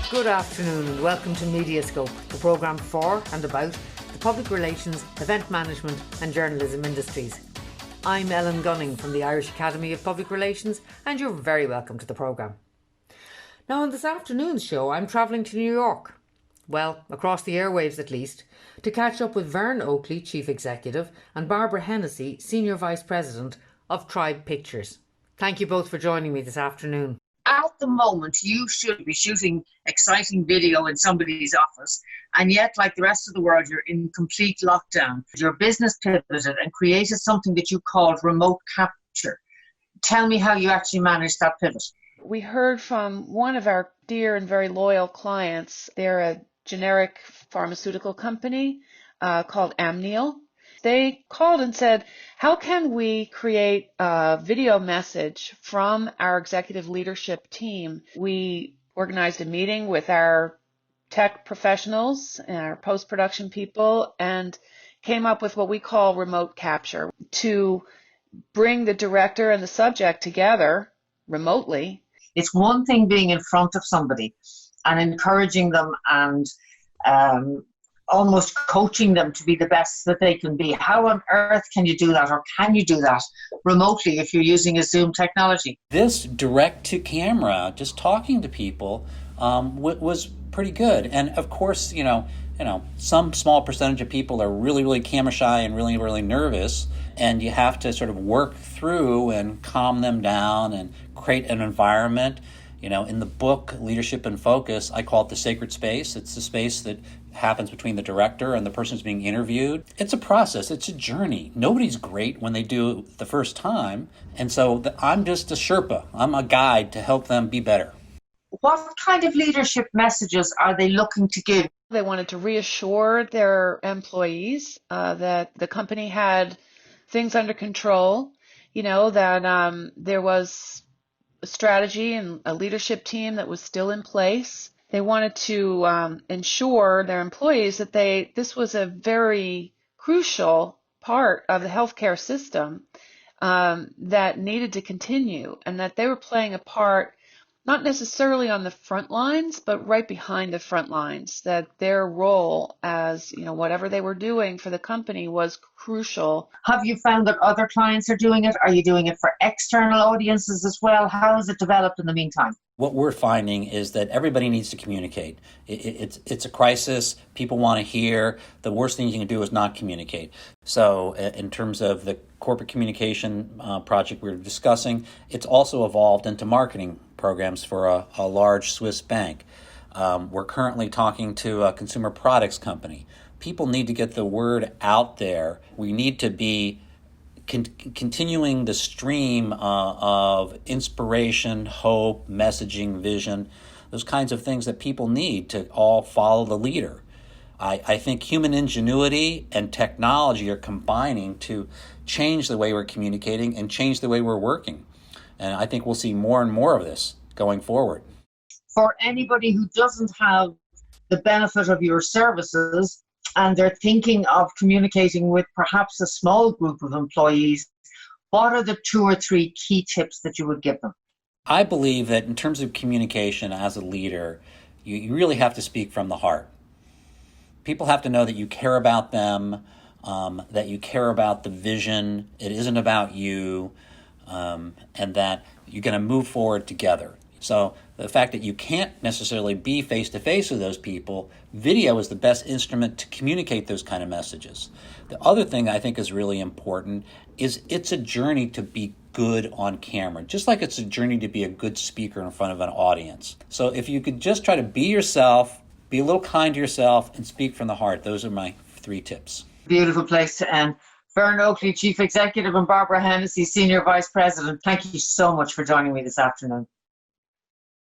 Good afternoon and welcome to Mediascope, the programme for and about the public relations, event management and journalism industries. I'm Ellen Gunning from the Irish Academy of Public Relations and you're very welcome to the programme. Now on this afternoon's show I'm travelling to New York, well, across the airwaves at least, to catch up with Vern Oakley, Chief Executive, and Barbra Hennessy, Senior Vice President of Tribe Pictures. Thank you both for joining me this afternoon. At the moment, you should be shooting exciting video in somebody's office, and yet, like the rest of the world, you're in complete lockdown. Your business pivoted and created something that you called remote capture. Tell me how you actually managed that pivot. We heard from one of our dear and very loyal clients. They're a generic pharmaceutical company called Amneal. They called and said, how can we create a video message from our executive leadership team? We organized a meeting with our tech professionals and our post-production people and came up with what we call remote capture to bring the director and the subject together remotely. It's one thing being in front of somebody and encouraging them and almost coaching them to be the best that they can be. How on earth can you do that, or can you do that remotely if you're using a Zoom technology? This direct to camera, just talking to people, was pretty good. And of course, you know, some small percentage of people are really camera shy and really nervous, and you have to sort of work through and calm them down and create an environment. You know, in the book, Leadership in Focus, I call it the sacred space. It's the space that happens between the director and the person who's being interviewed. It's a process. It's a journey. Nobody's great when they do it the first time. And so I'm just a Sherpa. I'm a guide to help them be better. What kind of leadership messages are they looking to give? They wanted to reassure their employees that the company had things under control, you know, that there was a strategy and a leadership team that was still in place. They wanted to ensure their employees that this was a very crucial part of the healthcare system that needed to continue, and that they were playing a part not necessarily on the front lines, but right behind the front lines, that their role as, you know, whatever they were doing for the company was crucial. Have you found that other clients are doing it? Are you doing it for external audiences as well? How has it developed in the meantime? What we're finding is that everybody needs to communicate. It's a crisis. People want to hear. The worst thing you can do is not communicate. So in terms of the corporate communication project we were discussing, it's also evolved into marketing programs for a large Swiss bank. We're currently talking to a consumer products company. People need to get the word out there. We need to be continuing the stream of inspiration, hope, messaging, vision, those kinds of things that people need to all follow the leader. I think human ingenuity and technology are combining to change the way we're communicating and change the way we're working. And I think we'll see more and more of this going forward. For anybody who doesn't have the benefit of your services and they're thinking of communicating with perhaps a small group of employees, what are the 2 or 3 key tips that you would give them? I believe that in terms of communication as a leader, you really have to speak from the heart. People have to know that you care about them, that you care about the vision. It isn't about you. And that you're going to move forward together. So the fact that you can't necessarily be face-to-face with those people, video is the best instrument to communicate those kind of messages. The other thing I think is really important is it's a journey to be good on camera, just like it's a journey to be a good speaker in front of an audience. So if you could just try to be yourself, be a little kind to yourself, and speak from the heart, those are my 3 tips. Beautiful place to end. Vern Oakley, Chief Executive, and Barbra Hennessy, Senior Vice President, thank you so much for joining me this afternoon.